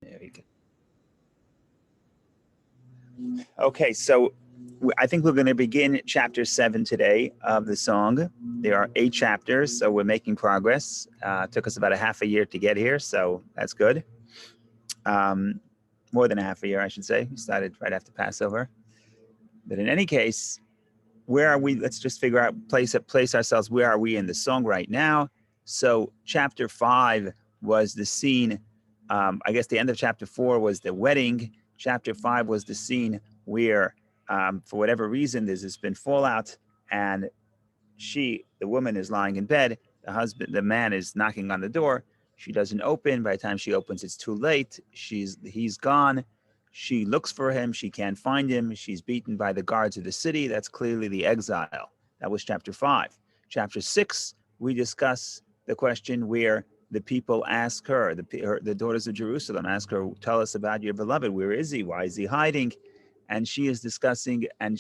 There we go. Okay, so I think we're going to begin chapter 7 today of the song. There are 8 chapters, so we're making progress. It took us about a half a year to get here, so that's good. More than a half a year, I should say. We started right after Passover. But in any case, where are we? Let's just figure out, place ourselves. Where are we in the song right now? So chapter 5 was the scene. I guess the end of chapter 4 was the wedding. Chapter 5 was the scene where, for whatever reason, there's been fallout, and the woman is lying in bed. The man is knocking on the door. She doesn't open. By the time she opens, it's too late. He's gone. She looks for him. She can't find him. She's beaten by the guards of the city. That's clearly the exile. That was chapter 5. Chapter 6, we discuss the question where the people ask her, the daughters of Jerusalem ask her, tell us about your beloved. Where is he? Why is he hiding? And she is discussing, and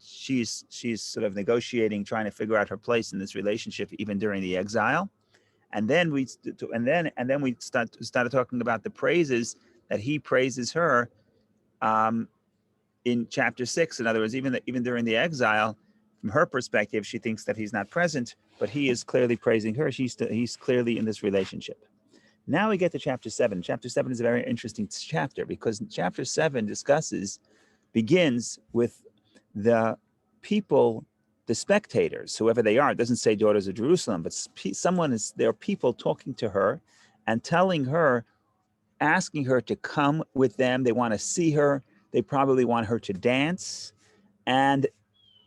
she's sort of negotiating, trying to figure out her place in this relationship, even during the exile. And then we started talking about the praises that he praises her in chapter 6. In other words, even during the exile, from her perspective, she thinks that he's not present, but he is clearly praising her. He's clearly in this relationship. Now we get to chapter 7. Chapter 7 is a very interesting chapter because chapter 7 begins with the people, the spectators, whoever they are. It doesn't say daughters of Jerusalem, but there are people talking to her and telling her, asking her to come with them. They want to see her. They probably want her to dance. And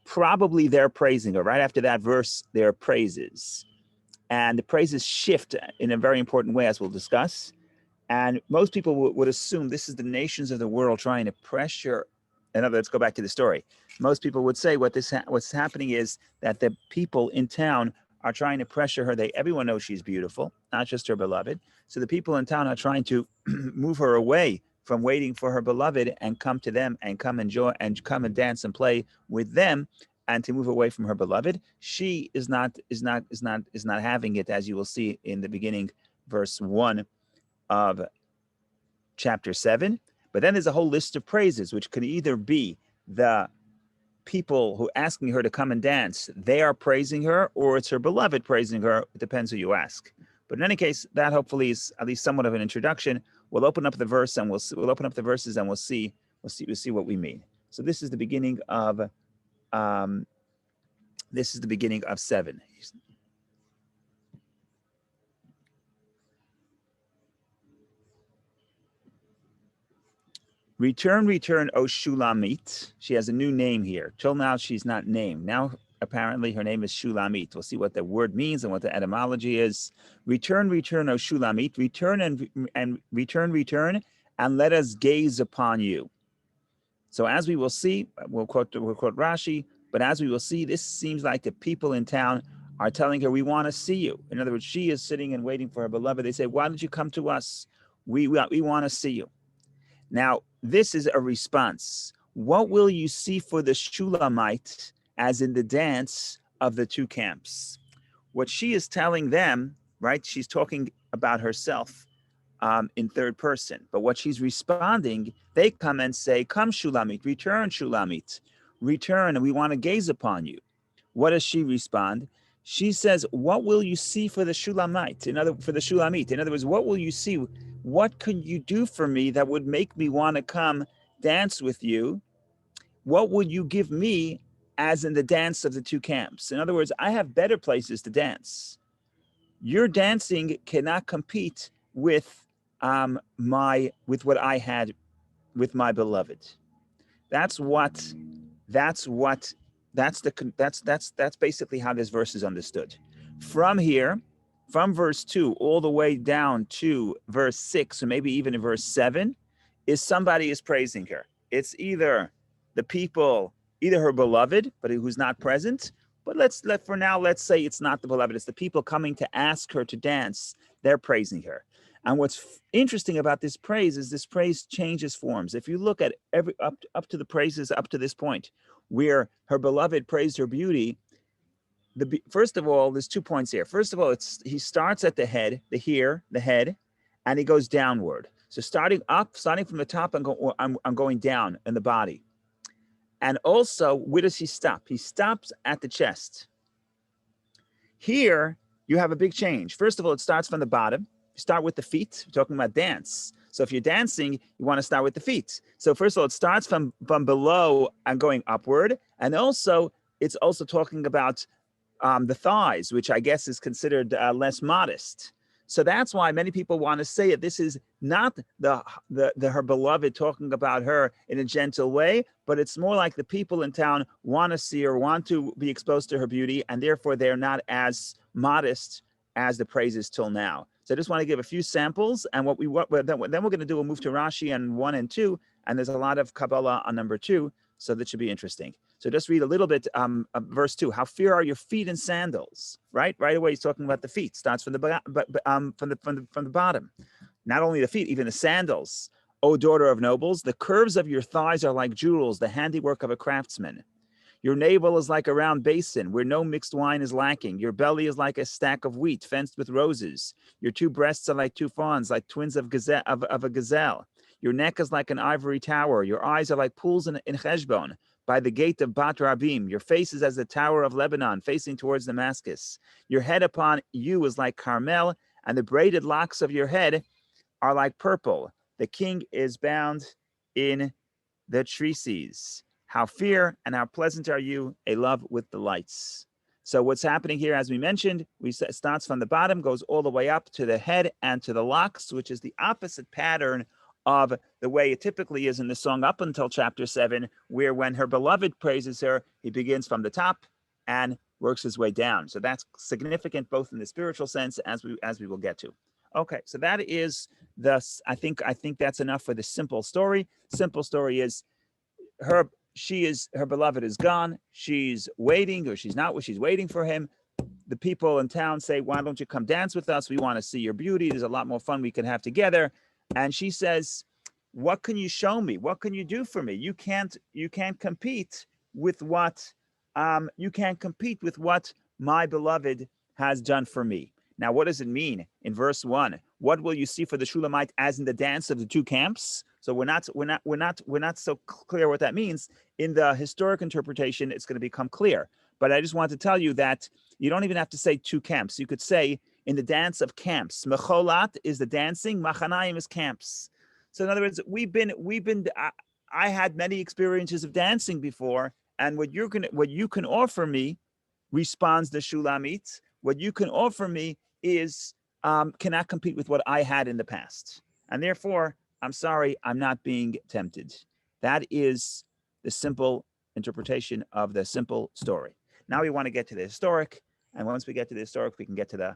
probably they're praising her. Right after that verse, there are praises. And the praises shift in a very important way, as we'll discuss. And most people would assume this is the nations of the world trying to pressure. In other words, go back to the story. Most people would say what's happening is that the people in town are trying to pressure her. Everyone knows she's beautiful, not just her beloved. So the people in town are trying to move her away from waiting for her beloved and come to them and come enjoy and come and dance and play with them, and to move away from her beloved. She is not having it, as you will see in the beginning, verse 1 of chapter 7. But then there's a whole list of praises, which could either be the people who are asking her to come and dance, they are praising her, or it's her beloved praising her. It depends who you ask. But in any case, that hopefully is at least somewhat of an introduction. We'll open up the verse and we'll open up the verses and we'll see what we mean. So this is the beginning of 7. Return, return, O Shulamit. She has a new name here. Till now, she's not named. Now, apparently, her name is Shulamit. We'll see what the word means and what the etymology is. Return, return, O Shulamit. Return and return, and let us gaze upon you. So as we will see, we'll quote Rashi, but as we will see, this seems like the people in town are telling her, we want to see you. In other words, she is sitting and waiting for her beloved. They say, why don't you come to us? We want to see you. Now, this is a response. What will you see for the Shulamite as in the dance of the two camps? What she is telling them, right? She's talking about herself in third person. But what she's responding, they come and say, come Shulamit, return Shulamit, return, and we want to gaze upon you. What does she respond? She says, what will you see for the Shulamite? For the Shulamit. In other words, what will you see? What could you do for me that would make me want to come dance with you? What would you give me as in the dance of the two camps? In other words, I have better places to dance. Your dancing cannot compete with what I had with my beloved. That's basically how this verse is understood. From here, from verse 2 all the way down to verse 6, or maybe even in verse 7, is somebody is praising her. It's either the people, either her beloved, but who's not present. But let's say it's not the beloved. It's the people coming to ask her to dance. They're praising her. And what's interesting about this praise is this praise changes forms. If you look at up to the praises up to this point, where her beloved praised her beauty, first of all, there's 2 points here. First of all, he starts at the head, the head, and he goes downward. So starting from the top, I'm going down in the body. And also, where does he stop? He stops at the chest. Here, you have a big change. First of all, it starts from the bottom. You start with the feet. We're talking about dance. So if you're dancing, you want to start with the feet. So first of all, it starts from below and going upward. And also, it's also talking about the thighs, which I guess is considered less modest. So that's why many people want to say it. This is not the her beloved talking about her in a gentle way, but it's more like the people in town want to see her, want to be exposed to her beauty, and therefore they're not as modest as the praises till now. So I just want to give a few samples, and then we're going to do, we'll move to Rashi on 1 and 2, and there's a lot of Kabbalah on number 2, so that should be interesting. So just read a little bit, verse 2. How fair are your feet in sandals? Right away, he's talking about the feet. Starts from the bottom. Not only the feet, even the sandals. O daughter of nobles, the curves of your thighs are like jewels, the handiwork of a craftsman. Your navel is like a round basin where no mixed wine is lacking. Your belly is like a stack of wheat fenced with roses. Your two breasts are like two fawns, like twins of a gazelle. Your neck is like an ivory tower. Your eyes are like pools in Heshbon, by the gate of Bat Rabim. Your face is as the tower of Lebanon, facing towards Damascus. Your head upon you is like Carmel, and the braided locks of your head are like purple. The king is bound in the trees. How fair and how pleasant are you, a love with delights. So what's happening here, as we mentioned, it starts from the bottom, goes all the way up to the head and to the locks, which is the opposite pattern of the way it typically is in the song up until chapter 7, where when her beloved praises her, he begins from the top and works his way down. So that's significant both in the spiritual sense as we will get to. Okay, so that is I think that's enough for the simple story. Simple story is her beloved is gone. She's waiting, or she's not. She's waiting for him. The people in town say, "Why don't you come dance with us? We want to see your beauty. There's a lot more fun we can have together." And she says, "What can you show me? What can you do for me? You can't compete with what my beloved has done for me." Now, what does it mean in verse 1? What will you see for the Shulamite as in the dance of the two camps? So we're not so clear what that means. In the historic interpretation, it's going to become clear. But I just want to tell you that you don't even have to say two camps. You could say in the dance of camps. Mecholat is the dancing, Machanayim is camps. So in other words, I had many experiences of dancing before, and what you can offer me, responds the Shulamit, what you can offer me is cannot compete with what I had in the past. And therefore, I'm sorry, I'm not being tempted. That is the simple interpretation of the simple story. Now we want to get to the historic, and once we get to the historic, we can get to the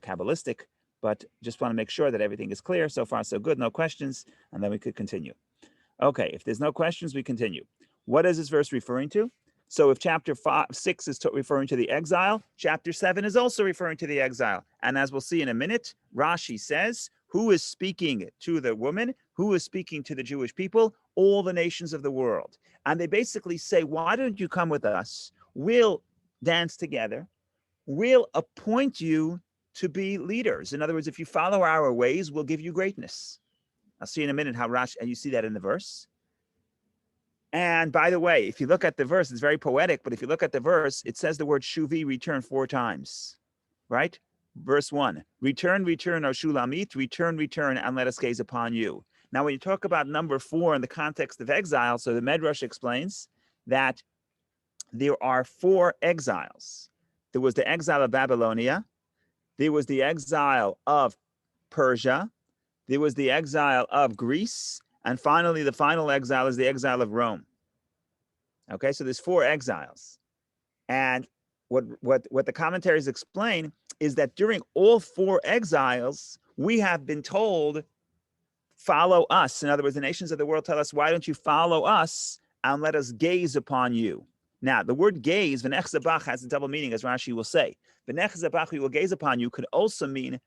Kabbalistic, but just want to make sure that everything is clear. So far, so good, no questions, and then we could continue. Okay, if there's no questions, we continue. What is this verse referring to? So if chapter 6 is referring to the exile, chapter 7 is also referring to the exile. And as we'll see in a minute, Rashi says, who is speaking to the woman? Who is speaking to the Jewish people? All the nations of the world. And they basically say, why don't you come with us? We'll dance together. We'll appoint you to be leaders. In other words, if you follow our ways, we'll give you greatness. I'll see in a minute how Rashi, and you see that in the verse. And by the way, if you look at the verse, it's very poetic, but if you look at the verse, it says the word shuvi, return 4 times, right? Verse 1, return, return, O Shulamit, return, and let us gaze upon you. Now, when you talk about number 4 in the context of exile, so the Medrash explains that there are 4 exiles. There was the exile of Babylonia. There was the exile of Persia. There was the exile of Greece. And finally, the final exile is the exile of Rome. Okay, so there's 4 exiles. And what the commentaries explain is that during all 4 exiles, we have been told, follow us. In other words, the nations of the world tell us, why don't you follow us and let us gaze upon you? Now, the word gaze, v'nech zabach, has a double meaning, as Rashi will say. V'nech zabach, we will gaze upon you, could also mean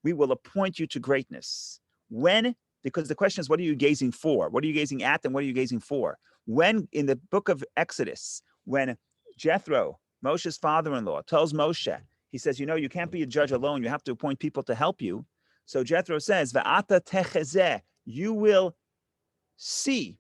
we will appoint you to greatness. When? Because the question is, what are you gazing for? What are you gazing at, and what are you gazing for? When in the book of Exodus, when Jethro, Moshe's father-in-law, tells Moshe, he says, you can't be a judge alone. You have to appoint people to help you. So Jethro says, Va'ata techezeh, you will see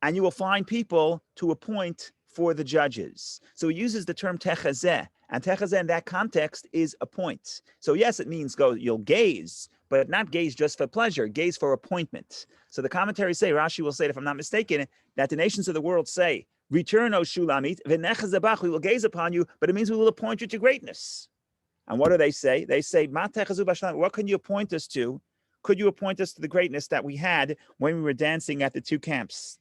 and you will find people to appoint for the judges. So he uses the term techazeh, and techazeh in that context is appoint. So yes, it means go, you'll gaze, but not gaze just for pleasure, gaze for appointment. So the commentaries say, Rashi will say, if I'm not mistaken, that the nations of the world say, return, O Shulamit, v'nechazabach, we will gaze upon you, but it means we will appoint you to greatness. And what do they say? They say, what can you appoint us to? Could you appoint us to the greatness that we had when we were dancing at the two camps?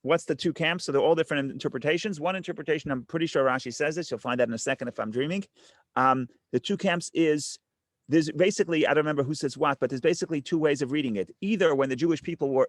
What's the two camps? So they're all different interpretations. One interpretation, I'm pretty sure Rashi says this. You'll find out in a second if I'm dreaming. The two camps is, there's basically, I don't remember who says what, but there's basically two ways of reading it. Either when the Jewish people were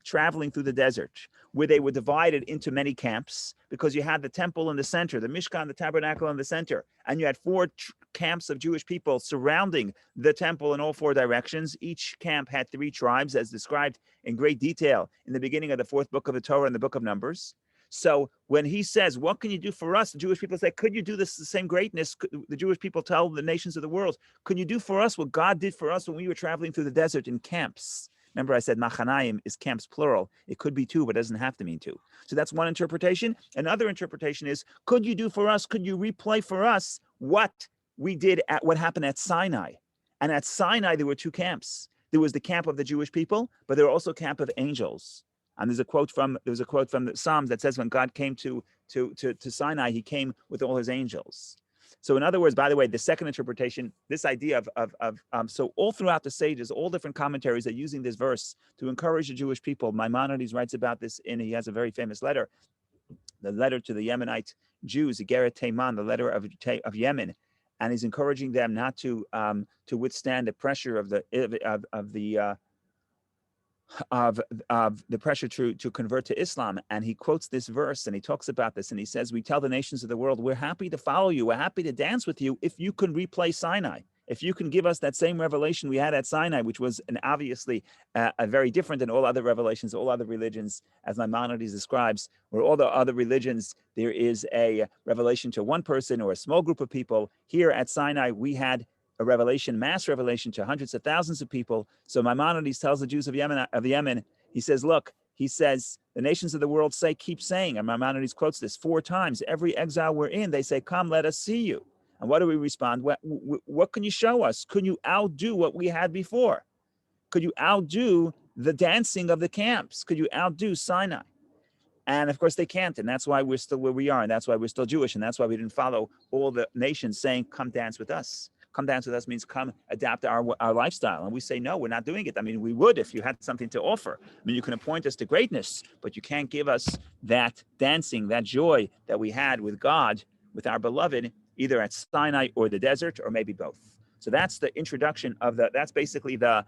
traveling through the desert, where they were divided into many camps, because you had the temple in the center, the Mishkan, the tabernacle in the center, and you had four camps of Jewish people surrounding the temple in all four directions. Each camp had three tribes, as described in great detail in the beginning of the fourth book of the Torah and the book of Numbers. So when he says, what can you do for us? The Jewish people say, could you do this the same greatness? The Jewish people tell the nations of the world, could you do for us what God did for us when we were traveling through the desert in camps? Remember, I said Machanaim is camps plural. It could be two, but it doesn't have to mean two. So that's one interpretation. Another interpretation is, could you do for us, could you replay for us what we did at what happened at Sinai? And at Sinai, there were two camps. There was the camp of the Jewish people, but there were also a camp of angels. And there's a quote from the Psalms that says when God came to Sinai, he came with all his angels. So in other words, by the way, the second interpretation, this idea so all throughout the sages, all different commentaries are using this verse to encourage the Jewish people. Maimonides writes about this he has a very famous letter, the letter to the Yemenite Jews, the Geret Teiman, the letter of Yemen, and he's encouraging them not to withstand the pressure of the pressure to convert to Islam. And he quotes this verse and he talks about this and he says, we tell the nations of the world, we're happy to follow you, we're happy to dance with you if you can replay Sinai, if you can give us that same revelation we had at Sinai, which was obviously a very different than all other revelations, all other religions, as Maimonides describes, where all the other religions, there is a revelation to one person or a small group of people. Here at Sinai, we had a revelation, mass revelation to hundreds of thousands of people. So Maimonides tells the Jews of Yemen, he says, look, he says, the nations of the world say, keep saying, and Maimonides quotes this 4 times, every exile we're in, they say, come, let us see you. And what do we respond? What can you show us? Could you outdo what we had before? Could you outdo the dancing of the camps? Could you outdo Sinai? And of course they can't, and that's why we're still where we are, and that's why we're still Jewish, and that's why we didn't follow all the nations saying, come dance with us. Come dance with us means come adapt our lifestyle. And we say, no, we're not doing it. I mean, we would if you had something to offer. I mean, you can appoint us to greatness, but you can't give us that dancing, that joy that we had with God, with our beloved, either at Sinai or the desert, or maybe both. So that's the introduction that's basically the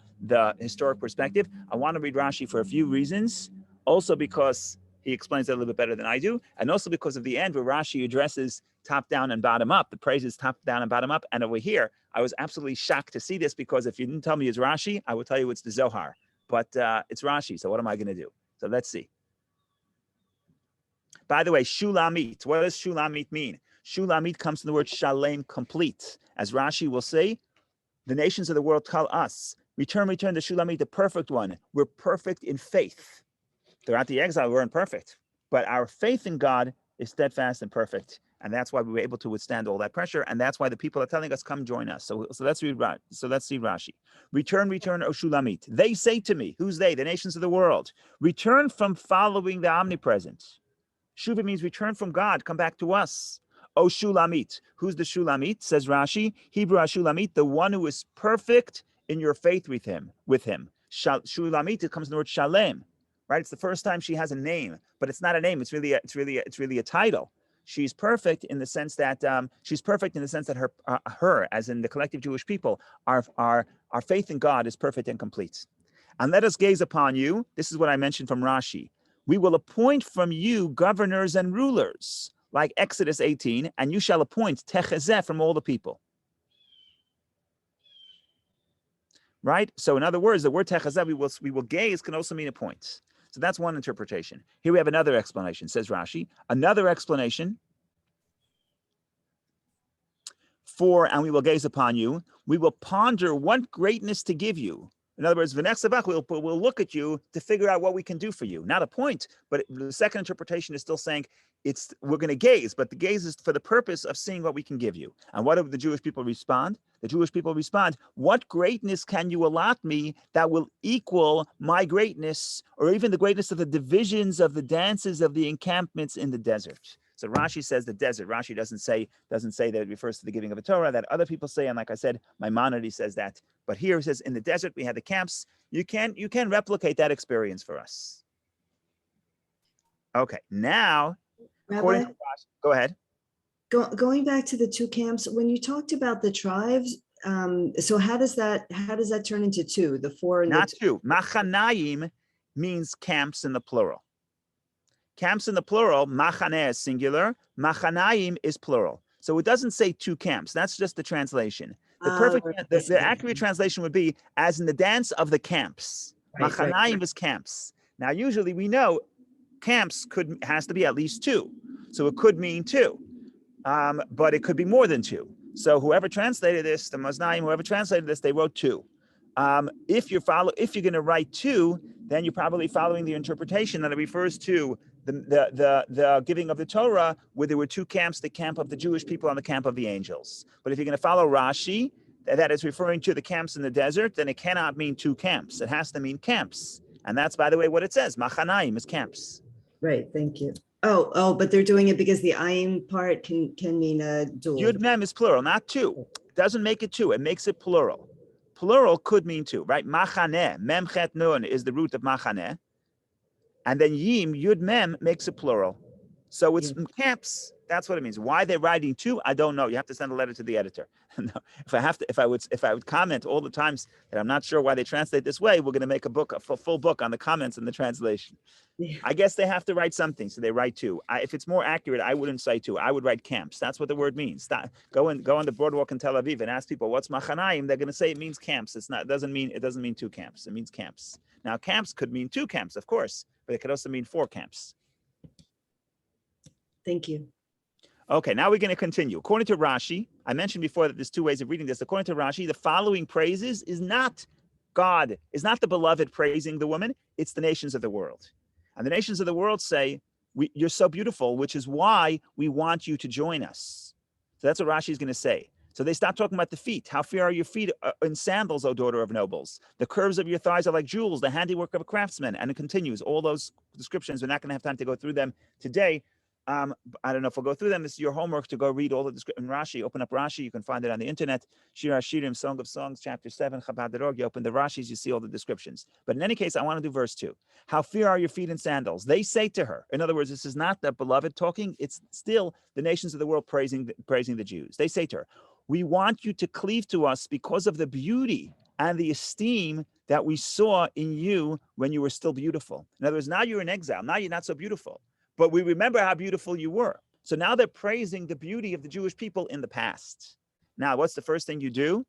historic perspective. I want to read Rashi for a few reasons. Also because he explains it a little bit better than I do. And also because of the end where Rashi addresses top down and bottom up. The praise is top down and bottom up. And over here, I was absolutely shocked to see this because if you didn't tell me it's Rashi, I would tell you it's the Zohar. But it's Rashi. So what am I going to do? So let's see. By the way, Shulamit. What does Shulamit mean? Shulamit comes from the word Shalem, complete. As Rashi will say, the nations of the world tell us, return to Shulamit, the perfect one. We're perfect in faith. Throughout the exile, we're imperfect. But our faith in God is steadfast and perfect. And that's why we were able to withstand all that pressure. And that's why the people are telling us, come join us. So let's read. So let's see Rashi. Return, O Shulamit. They say to me, who's they? The nations of the world. Return from following the omnipresent. Shuva means return from God. Come back to us. O Shulamit. Who's the Shulamit? Says Rashi. Hebrew Shulamit, the one who is perfect in your faith with him. Shulamit, it comes from the word Shalem. Right? It's the first time she has a name, but it's not a name. It's really a title. She's perfect in the sense that her, as in the collective Jewish people, our faith in God is perfect and complete. And let us gaze upon you. This is what I mentioned from Rashi. We will appoint from you governors and rulers, like Exodus 18, and you shall appoint techezeh from all the people. Right? So in other words, the word techezeh, we will gaze, can also mean appoint. So that's one interpretation. Here we have another explanation, says Rashi. Another explanation. and we will gaze upon you. We will ponder what greatness to give you. In other words, we'll look at you to figure out what we can do for you. Not a point, but the second interpretation is still saying we're going to gaze, but the gaze is for the purpose of seeing what we can give you. And what do the Jewish people respond? The Jewish people respond, what greatness can you allot me that will equal my greatness, or even the greatness of the divisions of the dances of the encampments in the desert? So Rashi says the desert. Rashi doesn't say that it refers to the giving of the Torah, that other people say, and like I said, Maimonides says that. But here it says in the desert we had the camps. You can replicate that experience for us. Okay, now according Rabbi, to Rashi, go ahead. Going back to the two camps, when you talked about the tribes, so how does that turn into two? The four and Not the two. Machanayim means camps in the plural. Camps in the plural, machaneh is singular, machanayim is plural. So it doesn't say two camps. That's just the translation. The accurate translation would be as in the dance of the camps. Right, Machanayim is camps. Now, usually we know camps has to be at least two. So it could mean two, but it could be more than two. So whoever translated this, the Maznaim, whoever translated this, they wrote two. If you're going to write two, then you're probably following the interpretation that it refers to the giving of the Torah, where there were two camps, the camp of the Jewish people and the camp of the angels. But if you're going to follow Rashi, that is referring to the camps in the desert, then it cannot mean two camps. It has to mean camps. And that's, by the way, what it says. Machanayim is camps. Right, thank you. Oh, but they're doing it because the ayin part can mean a dual. Yud mem is plural, not two. It doesn't make it two. It makes it plural. Plural could mean two, right? Machaneh, mem chet nun is the root of machaneh. And then yim, yud mem, makes it plural. So it's camps. That's what it means. Why they're writing two, I don't know. You have to send a letter to the editor. No, if I would comment all the times that I'm not sure why they translate this way, we're going to make a full book on the comments and the translation. Yeah. I guess they have to write something, so they write two. If it's more accurate, I wouldn't say two. I would write camps. That's what the word means. Go on the boardwalk in Tel Aviv and ask people what's machanayim. They're going to say it means camps. It doesn't mean two camps. It means camps. Now camps could mean two camps, of course, but it could also mean four camps. Thank you. Okay, now we're going to continue. According to Rashi, I mentioned before that there's two ways of reading this. According to Rashi, the following praises is not God, is not the beloved praising the woman, it's the nations of the world. And the nations of the world say, you're so beautiful, which is why we want you to join us. So that's what Rashi is going to say. So they stop talking about the feet. How fair are your feet in sandals, O daughter of nobles? The curves of your thighs are like jewels, the handiwork of a craftsman. And it continues. All those descriptions, we're not going to have time to go through them today. I don't know if we'll go through them. This is your homework to go read all the description in Rashi. Open up Rashi. You can find it on the internet. Shir HaShirim, Song of Songs, chapter 7, Chabad.org. You open the Rashis, you see all the descriptions. But in any case, I want to do verse 2. How fair are your feet in sandals? They say to her. In other words, this is not the beloved talking. It's still the nations of the world praising the Jews. They say to her, we want you to cleave to us because of the beauty and the esteem that we saw in you when you were still beautiful. In other words, now you're in exile. Now you're not so beautiful. But we remember how beautiful you were. So now they're praising the beauty of the Jewish people in the past. Now, what's the first thing you do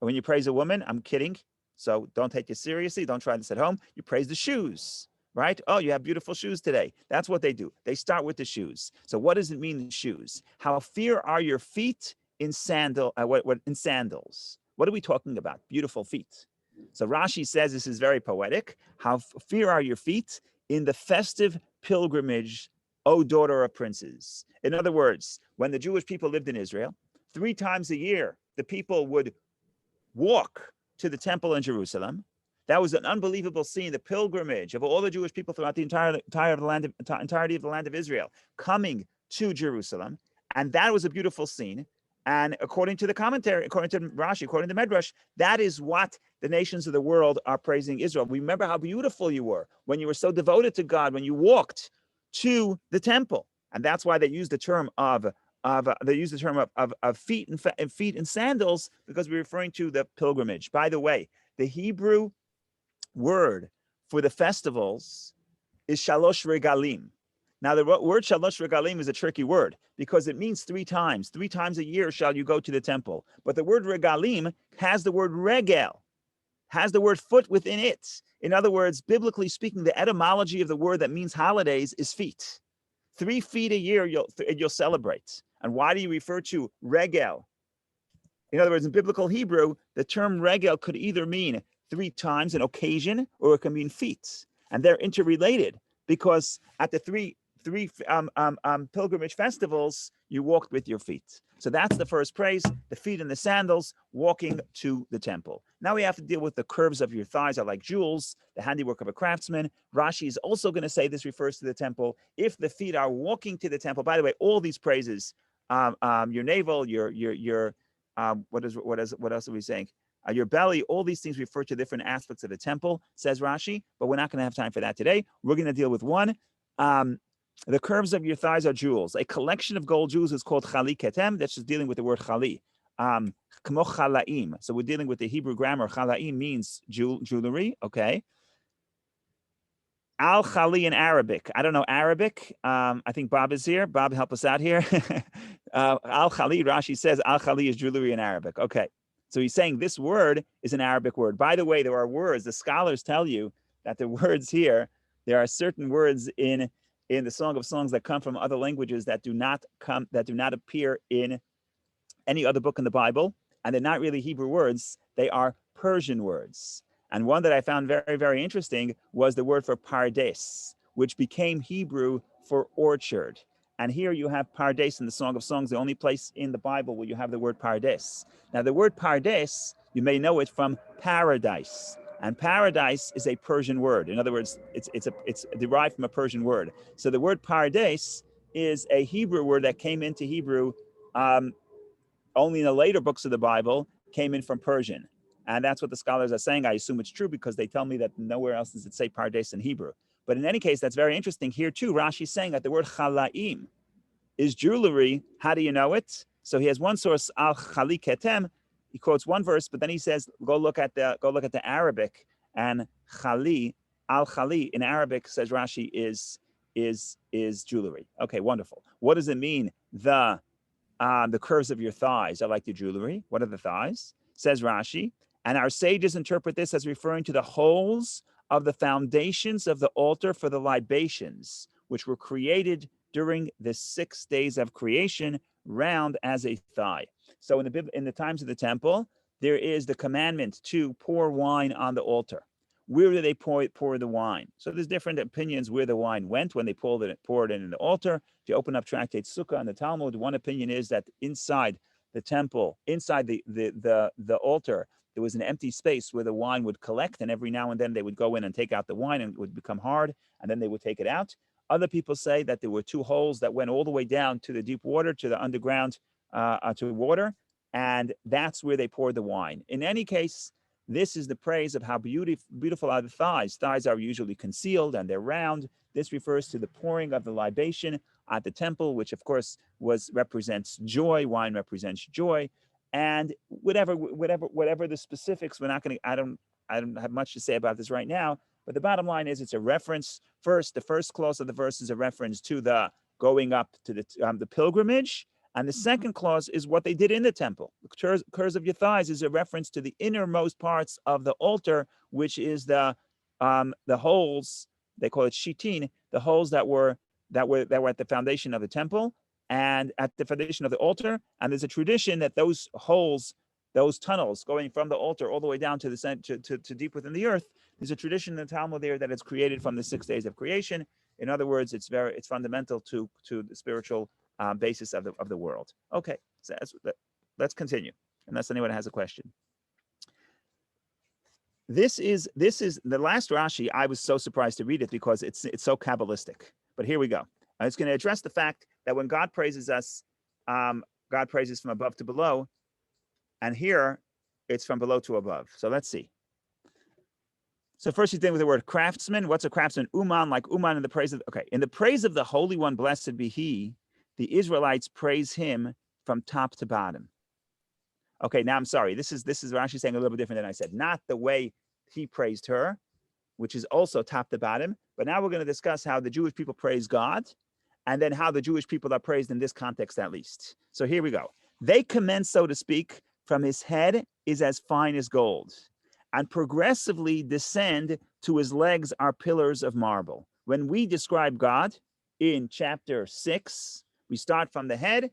when you praise a woman? I'm kidding. So don't take it seriously. Don't try this at home. You praise the shoes, right? Oh, you have beautiful shoes today. That's what they do. They start with the shoes. So what does it mean in shoes? How fair are your feet in sandals? What are we talking about? Beautiful feet. So Rashi says this is very poetic. How fair are your feet in the festive pilgrimage, O daughter of princes. In other words, when the Jewish people lived in Israel, 3 times a year, the people would walk to the temple in Jerusalem. That was an unbelievable scene, the pilgrimage of all the Jewish people throughout the entirety of the land of Israel coming to Jerusalem. And that was a beautiful scene. And according to the commentary, according to Rashi, according to Medrash, that is what the nations of the world are praising Israel. Remember how beautiful you were when you were so devoted to God, when you walked to the temple. And that's why they use the term of feet and sandals, because we're referring to the pilgrimage. By the way, the Hebrew word for the festivals is shalosh regalim. Now, the word shalosh regalim is a tricky word because it means 3 times. 3 times a year shall you go to the temple. But the word regalim has the word regel, has the word foot within it. In other words, biblically speaking, the etymology of the word that means holidays is feet. 3 feet a year you'll celebrate. And why do you refer to regel In other words, in biblical Hebrew, the term regel could either mean 3 times, an occasion, or it can mean feet. And they're interrelated because at the three pilgrimage festivals, you walked with your feet. So that's the first praise, the feet in the sandals, walking to the temple. Now we have to deal with the curves of your thighs are like jewels, the handiwork of a craftsman. Rashi is also going to say this refers to the temple. If the feet are walking to the temple, by the way, all these praises, your navel, your what else are we saying? Your belly, all these things refer to different aspects of the temple, says Rashi, but we're not going to have time for that today. We're going to deal with one. The curves of your thighs are jewels. A collection of gold jewels is called chali ketem. That's just dealing with the word chali. Kmo chalaim. So we're dealing with the Hebrew grammar. Chalaim means jewelry. Okay. Al Khali in Arabic. I don't know Arabic. I think Bob is here. Bob, help us out here. Al Khali, Rashi says Al Khali is jewelry in Arabic. Okay. So he's saying this word is an Arabic word. By the way, there are words, the scholars tell you that the words here, there are certain words in the Song of Songs that come from other languages that do not appear in any other book in the Bible. And they're not really Hebrew words. They are Persian words. And one that I found very, very interesting was the word for pardes, which became Hebrew for orchard. And here you have pardes in the Song of Songs, the only place in the Bible where you have the word pardes. Now, the word pardes, you may know it from paradise. And paradise is a Persian word. In other words, it's derived from a Persian word. So the word pardes is a Hebrew word that came into Hebrew only in the later books of the Bible, came in from Persian. And that's what the scholars are saying. I assume it's true because they tell me that nowhere else does it say pardes in Hebrew. But in any case, that's very interesting. Here too, Rashi's saying that the word chalaim is jewelry. How do you know it? So he has one source, al chali ketem. He quotes one verse, but then he says, go look at the Arabic, and chali, al chali in Arabic, says Rashi, is jewelry. Okay, wonderful. What does it mean? The curves of your thighs are like the jewelry. What are the thighs? Says Rashi. And our sages interpret this as referring to the holes of the foundations of the altar for the libations, which were created during the 6 days of creation, round as a thigh. So in the times of the temple, there is the commandment to pour wine on the altar. Where do they pour the wine? So there's different opinions where the wine went when they poured it in the altar. If you open up Tractate Sukkah and the Talmud, one opinion is that inside the temple, inside the altar, there was an empty space where the wine would collect, and every now and then they would go in and take out the wine, and it would become hard, and then they would take it out. Other people say that there were 2 holes that went all the way down to the deep water, to the underground, to water, and that's where they poured the wine. In any case, this is the praise of how beautiful are the thighs. Thighs are usually concealed and they're round. This refers to the pouring of the libation at the temple, which of course represents joy. Wine represents joy, and whatever the specifics. I don't have much to say about this right now. But the bottom line is, it's a reference. The first clause of the verse is a reference to the going up to the pilgrimage. And the second clause is what they did in the temple. The curves of your thighs is a reference to the innermost parts of the altar, which is the holes. They call it shitin, the holes that were at the foundation of the temple and at the foundation of the altar. And there's a tradition that those holes, those tunnels going from the altar all the way down to the to deep within the earth, there's a tradition in the Talmud there that it's created from the 6 days of creation. In other words, it's fundamental to the spiritual basis of the world. Okay, so let's continue, unless anyone has a question. This is the last Rashi. I was so surprised to read it because it's so Kabbalistic. But here we go. It's going to address the fact that when God praises us, God praises from above to below, and here it's from below to above. So let's see. So first he's dealing with the word craftsman. What's a craftsman? Uman, like Uman in the praise of, in the praise of the Holy One, blessed be he, the Israelites praise him from top to bottom. Okay, now I'm sorry. This is Rashi saying a little bit different than I said. Not the way he praised her, which is also top to bottom. But now we're going to discuss how the Jewish people praise God, and then how the Jewish people are praised in this context at least. So here we go. They commence, so to speak, from his head is as fine as gold, and progressively descend to his legs are pillars of marble. When we describe God in chapter 6, we start from the head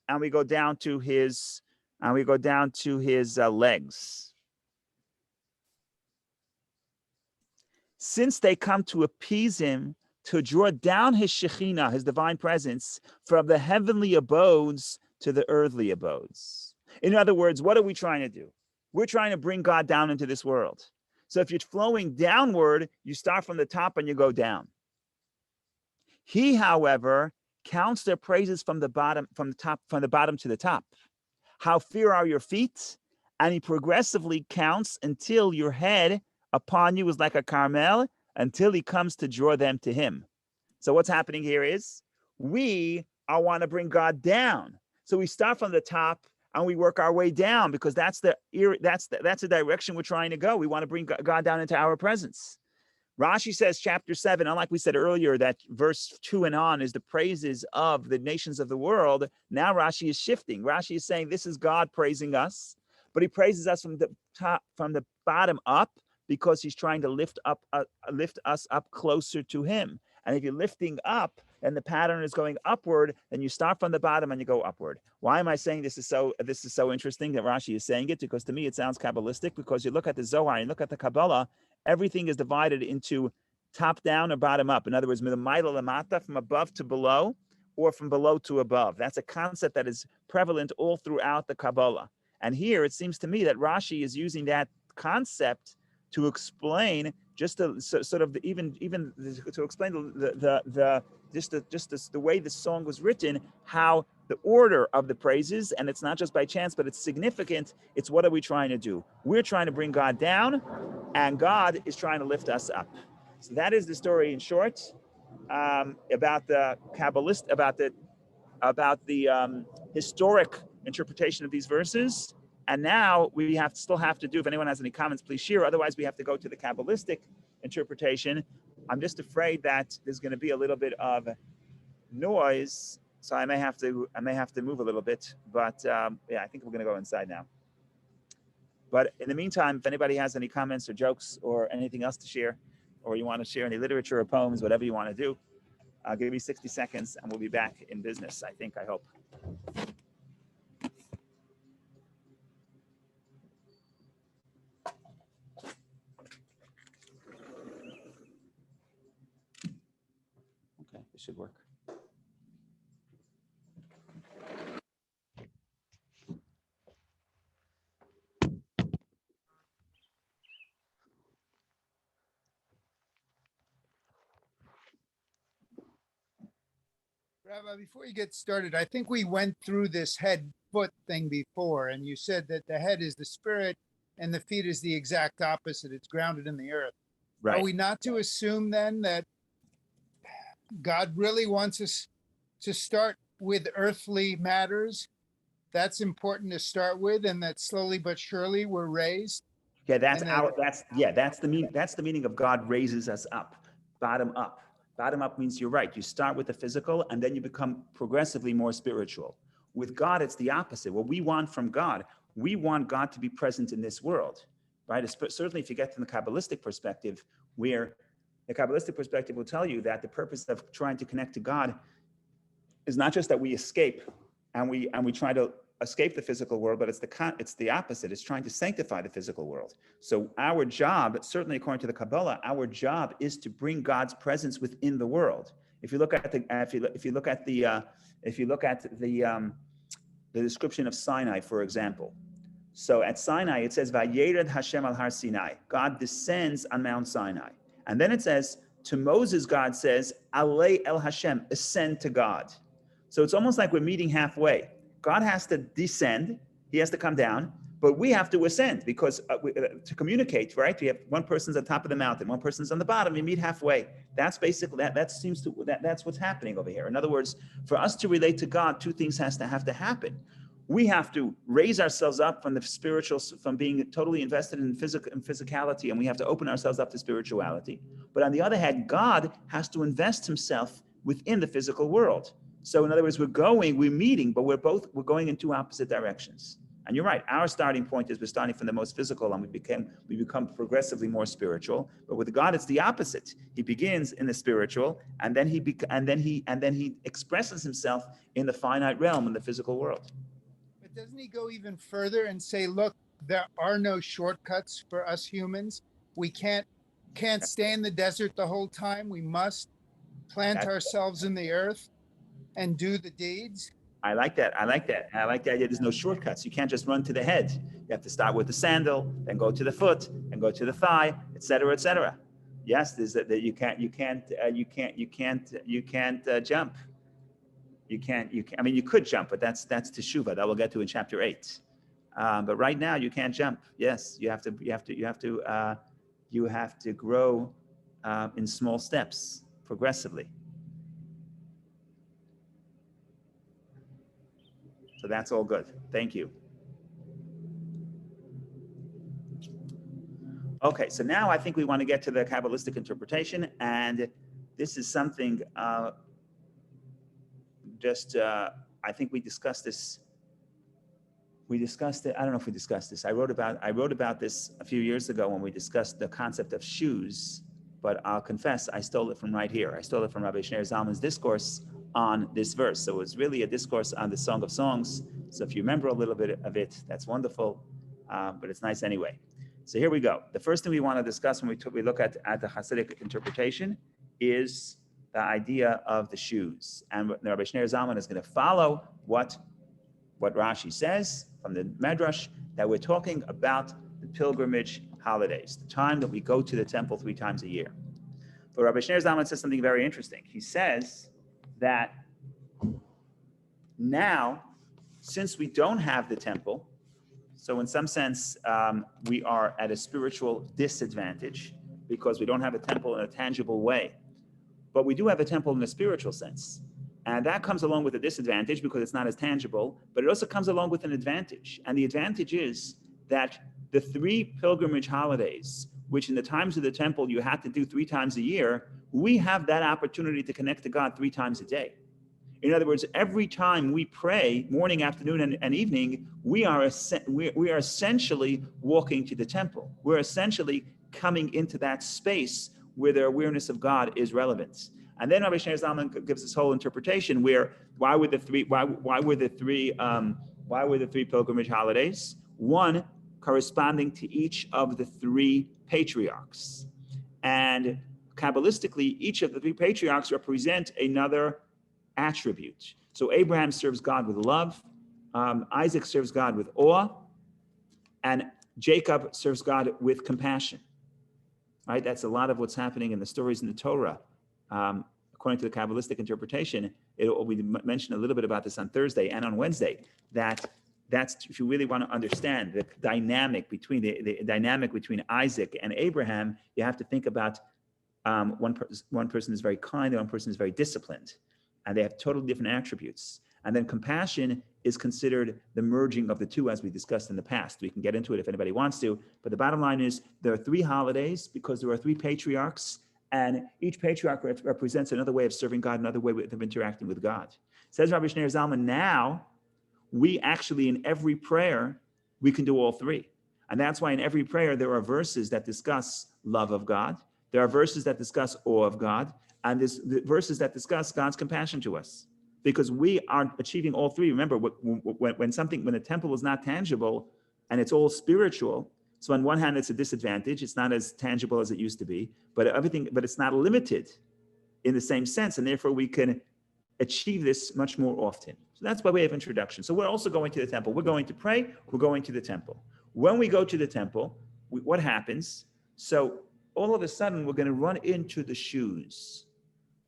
and we go down to his And we go down to his legs. Since they come to appease him, to draw down his Shekhinah, his divine presence, from the heavenly abodes to the earthly abodes. In other words, what are we trying to do? We're trying to bring God down into this world. So if you're flowing downward, you start from the top and you go down. He, however, counts their praises from the bottom to the top. How fair are your feet? And he progressively counts until your head upon you is like a Carmel, until he comes to draw them to him. So what's happening here is we want to bring God down. So we start from the top and we work our way down because that's the direction we're trying to go. We want to bring God down into our presence. Rashi says, chapter 7, unlike we said earlier, that verse 2 and on is the praises of the nations of the world. Now Rashi is shifting. Rashi is saying this is God praising us, but he praises us from the top, from the bottom up, because he's trying to lift us up closer to him. And if you're lifting up, and the pattern is going upward, then you start from the bottom and you go upward. Why am I saying this is so interesting that Rashi is saying it? Because to me it sounds Kabbalistic, because you look at the Zohar and look at the Kabbalah, everything is divided into top down or bottom up. In other words, from above to below, or from below to above. That's a concept that is prevalent all throughout the Kabbalah. And here it seems to me that Rashi is using that concept to explain just the sort of even to explain the way the song was written, how the order of the praises, and it's not just by chance, but it's significant. It's what are we trying to do? We're trying to bring God down, and God is trying to lift us up. So that is the story in short, about the Kabbalist, about the historic interpretation of these verses. And now we still have to do, if anyone has any comments, please share. Otherwise, we have to go to the Kabbalistic interpretation. I'm just afraid that there's going to be a little bit of noise, so I may have to move a little bit. But yeah, I think we're going to go inside now. But in the meantime, if anybody has any comments or jokes or anything else to share, or you want to share any literature or poems, whatever you want to do, I'll give you 60 seconds and we'll be back in business, I hope. Okay, this should work. Rabbi, before you get started, I think we went through this head-foot thing before, and you said that the head is the spirit and the feet is the exact opposite. It's grounded in the earth. Right. Are we not to assume then that God really wants us to start with earthly matters? That's important to start with, and that slowly but surely we're raised. Yeah, that's the meaning of God raises us up, bottom up. Bottom up means you're right. You start with the physical and then you become progressively more spiritual. With God, it's the opposite. What we want from God, we want God to be present in this world, right? Certainly if you get from the Kabbalistic perspective, where the Kabbalistic perspective will tell you that the purpose of trying to connect to God is not just that we escape and we try to escape the physical world, but it's the opposite. It's trying to sanctify the physical world. So our job, certainly according to the Kabbalah, our job is to bring God's presence within the world. If you look at the description of Sinai, for example. So at Sinai it says Vayered Hashem al Har Sinai. God descends on Mount Sinai, and then it says to Moses, God says Alei El Hashem, ascend to God. So it's almost like we're meeting halfway. God has to descend, he has to come down, but we have to ascend because to communicate, right? We have one person's on top of the mountain, one person's on the bottom, we meet halfway. That's basically, that's what's happening over here. In other words, for us to relate to God, two things have to happen. We have to raise ourselves up from the spiritual, from being totally invested in physicality, and we have to open ourselves up to spirituality. But on the other hand, God has to invest himself within the physical world. So in other words, we're meeting, but we're going in two opposite directions. And you're right, our starting point is we're starting from the most physical and we become progressively more spiritual. But with God, it's the opposite. He begins in the spiritual and then he expresses himself in the finite realm, in the physical world. But doesn't he go even further and say, look, there are no shortcuts for us humans. We can't stay in the desert the whole time. We must plant ourselves in the earth and do the deeds. I like that. I like that. And I like the idea there's no shortcuts. You can't just run to the head. You have to start with the sandal, then go to the foot, and go to the thigh, et cetera, et cetera. Yes, there's that you can't jump. You can't. I mean, you could jump, but that's teshuvah. That we'll get to in chapter 8. But right now, you can't jump. Yes, you have to grow in small steps progressively. So that's all good. Thank you. Okay, so now I think we want to get to the Kabbalistic interpretation, and this is something I think we discussed this. We discussed it. I don't know if we discussed this. I wrote about this a few years ago when we discussed the concept of shoes, but I'll confess I stole it from right here. I stole it from Rabbi Shneur Zalman's discourse on this verse. So it's really a discourse on the Song of Songs. So if you remember a little bit of it, that's wonderful, but it's nice anyway. So here we go. The first thing we want to discuss when we look at the Hasidic interpretation is the idea of the shoes. And Rabbi Shneur Zalman is going to follow what Rashi says from the Medrash, that we're talking about the pilgrimage holidays, the time that we go to the temple 3 times a year. But Rabbi Shneur Zalman says something very interesting. He says that now, since we don't have the temple, so in some sense, we are at a spiritual disadvantage because we don't have a temple in a tangible way. But we do have a temple in a spiritual sense. And that comes along with a disadvantage because it's not as tangible, but it also comes along with an advantage. And the advantage is that the 3 pilgrimage holidays, which in the times of the temple you had to do 3 times a year, we have that opportunity to connect to God 3 times a day. In other words, every time we pray, morning, afternoon, and evening, we are essentially walking to the temple. We're essentially coming into that space where the awareness of God is relevant. And then Rabbi Shneur Zalman gives this whole interpretation where why were the three pilgrimage holidays? One corresponding to each of the 3 patriarchs, and Kabbalistically, each of the 3 patriarchs represent another attribute. So Abraham serves God with love, Isaac serves God with awe, and Jacob serves God with compassion. Right? That's a lot of what's happening in the stories in the Torah. According to the Kabbalistic interpretation, we mentioned a little bit about this on Thursday and on Wednesday, that's if you really want to understand the dynamic between the dynamic between Isaac and Abraham, you have to think about one person is very kind and one person is very disciplined, and they have totally different attributes. And then compassion is considered the merging of the 2, as we discussed in the past. We can get into it if anybody wants to, but the bottom line is there are 3 holidays because there are 3 patriarchs, and each patriarch represents another way of serving God, another way of interacting with God. Says Rabbi Shneur Zalman, now we actually in every prayer, we can do all 3. And that's why in every prayer, there are verses that discuss love of God. There are verses that discuss awe of God, and there's verses that discuss God's compassion to us, because we are achieving all 3. Remember, when the temple is not tangible and it's all spiritual, so on one hand, it's a disadvantage. It's not as tangible as it used to be, but it's not limited in the same sense, and therefore we can achieve this much more often. So that's by way of introduction. So we're also going to the temple. We're going to pray. We're going to the temple. When we go to the temple, what happens? So all of a sudden, we're going to run into the shoes.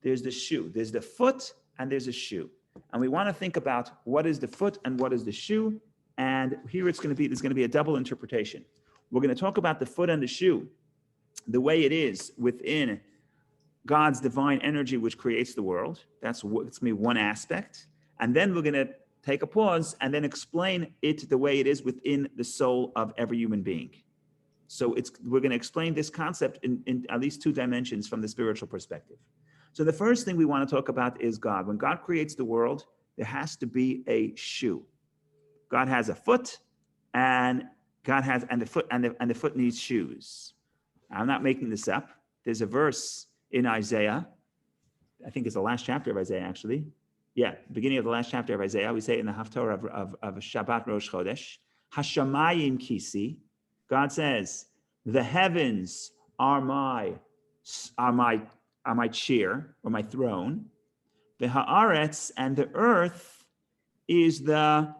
There's the shoe. There's the foot, and there's a shoe. And we want to think about what is the foot and what is the shoe. And here there's going to be a double interpretation. We're going to talk about the foot and the shoe, the way it is within God's divine energy, which creates the world. It's going to be one aspect. And then we're going to take a pause and then explain it the way it is within the soul of every human being. So we're going to explain this concept in at least 2 dimensions from the spiritual perspective. So the first thing we want to talk about is God. When God creates the world, there has to be a shoe. God has a foot, and the foot needs shoes. I'm not making this up. There's a verse in Isaiah. I think it's the last chapter of Isaiah, actually. beginning of the last chapter of Isaiah, we say it in the Haftorah of Shabbat Rosh Chodesh, Hashamayim Kisi, God says, the heavens are my chair or my throne. The haaretz, and the earth is the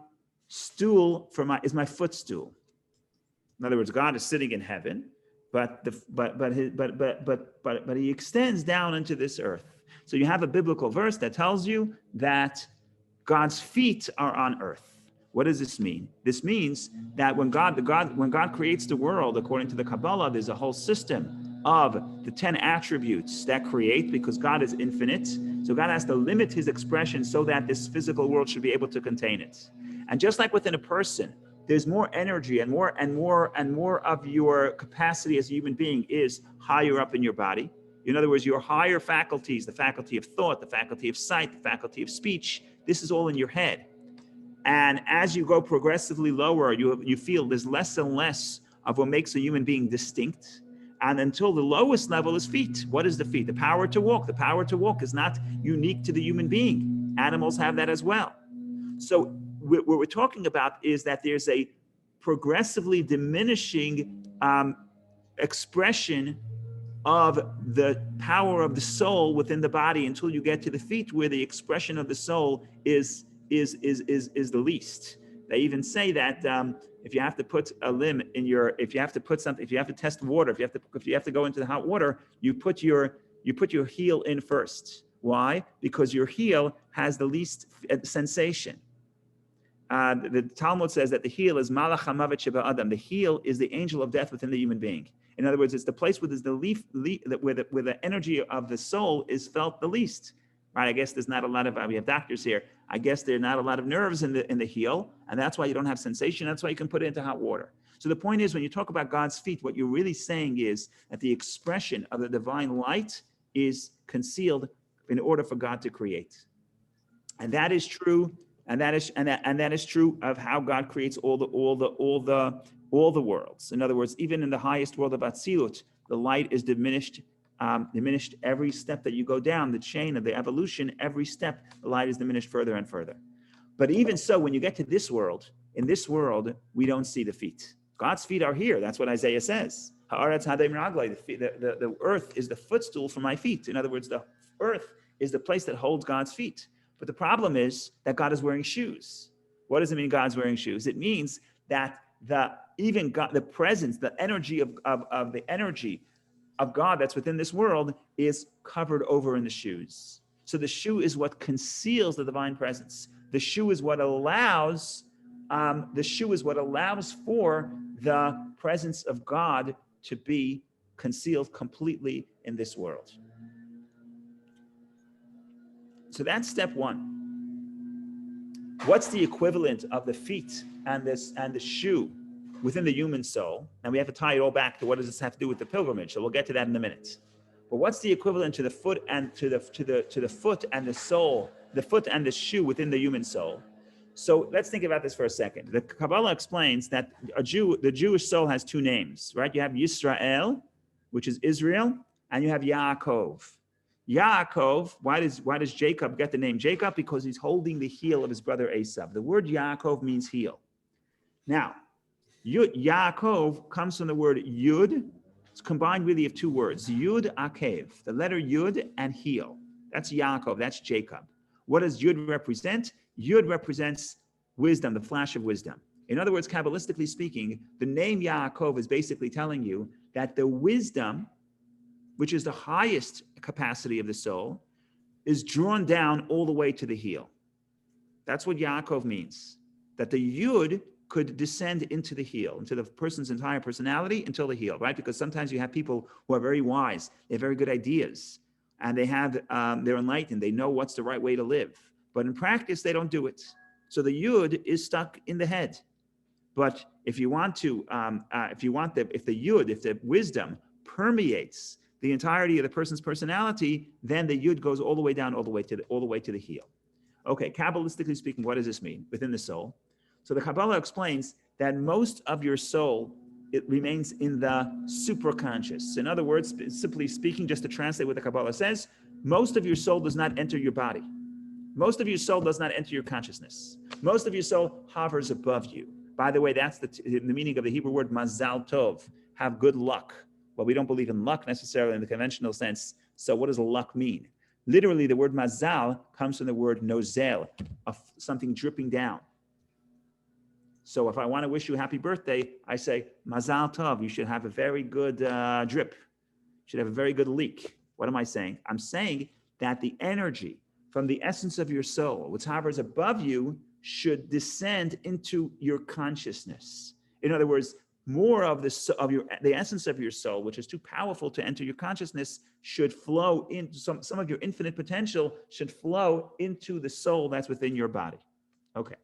stool is my footstool. In other words, God is sitting in heaven, but he extends down into this earth. So you have a biblical verse that tells you that God's feet are on earth. What does this mean? This means that when God creates the world, according to the Kabbalah, there's a whole system of the 10 attributes that create, because God is infinite. So God has to limit his expression so that this physical world should be able to contain it. And just like within a person, there's more energy and more of your capacity as a human being is higher up in your body. In other words, your higher faculties, the faculty of thought, the faculty of sight, the faculty of speech, this is all in your head. And as you go progressively lower, you feel there's less and less of what makes a human being distinct. And until the lowest level is feet. What is the feet? The power to walk. The power to walk is not unique to the human being. Animals have that as well. So what we're talking about is that there's a progressively diminishing expression of the power of the soul within the body until you get to the feet, where the expression of the soul is the least. They even say that if you have to put a limb in if you have to test water, if you have to go into the hot water, you put your heel in first. Why? Because your heel has the least sensation. The Talmud says that the heel is Malach HaMavet Sheba Adam. The heel is the angel of death within the human being. In other words, it's the place where there's where the energy of the soul is felt the least. Right? I guess there's not a lot of. We have doctors here. I guess there are not a lot of nerves in the heel, and that's why you don't have sensation. That's why you can put it into hot water. So the point is, when you talk about God's feet, what you're really saying is that the expression of the divine light is concealed in order for God to create, and that is true. And that is true of how God creates all the worlds. In other words, even in the highest world of Atzilut, the light is diminished every step that you go down the chain of the evolution. Every step, the light is diminished further and further. But even so, when you get to this world, in this world, we don't see the feet. God's feet are here. That's what Isaiah says. The earth is the footstool for my feet. In other words, the earth is the place that holds God's feet. But the problem is that God is wearing shoes. What does it mean God's wearing shoes? It means that the presence, the energy of the energy of God that's within this world is covered over in the shoes. So the shoe is what conceals the divine presence. The shoe is what allows for the presence of God to be concealed completely in this world. So that's step one. What's the equivalent of the feet and the shoe within the human soul? And we have to tie it all back to what does this have to do with the pilgrimage? So we'll get to that in a minute. But what's the equivalent to the foot and to the foot and the soul, the foot and the shoe within the human soul? So let's think about this for a second. The Kabbalah explains that the Jewish soul has two names, right? You have Yisrael, which is Israel, and you have Yaakov. Yaakov, why does Jacob get the name Jacob? Because he's holding the heel of his brother Esav. The word Yaakov means heel. Now, Yaakov comes from the word Yud. It's combined really of two words, Yud Akev, the letter Yud and heel. That's Yaakov, that's Jacob. What does Yud represent? Yud represents wisdom, the flash of wisdom. In other words, Kabbalistically speaking, the name Yaakov is basically telling you that the wisdom, which is the highest capacity of the soul, is drawn down all the way to the heel. That's what Yaakov means, that the Yud could descend into the heel, into the person's entire personality until the heel, right? Because sometimes you have people who are very wise, they have very good ideas, and they're enlightened, they know what's the right way to live. But in practice, they don't do it. So the Yud is stuck in the head. But if the wisdom permeates the entirety of the person's personality, then the Yud goes all the way down, all the way to the heel. Okay, Kabbalistically speaking, what does this mean within the soul? So the Kabbalah explains that most of your soul, it remains in the supraconscious. In other words, simply speaking, just to translate what the Kabbalah says, most of your soul does not enter your body. Most of your soul does not enter your consciousness. Most of your soul hovers above you. By the way, that's the meaning of the Hebrew word mazal tov, have good luck. Well, we don't believe in luck necessarily in the conventional sense. So what does luck mean? Literally, the word mazal comes from the word nozel, of something dripping down. So if I want to wish you a happy birthday, I say, mazal tov, you should have a very good drip. You should have a very good leak. What am I saying? I'm saying that the energy from the essence of your soul, which hovers above you, should descend into your consciousness. In other words, more of the essence of your soul, which is too powerful to enter your consciousness, should flow into some of your infinite potential should flow into the soul that's within your body. Okay.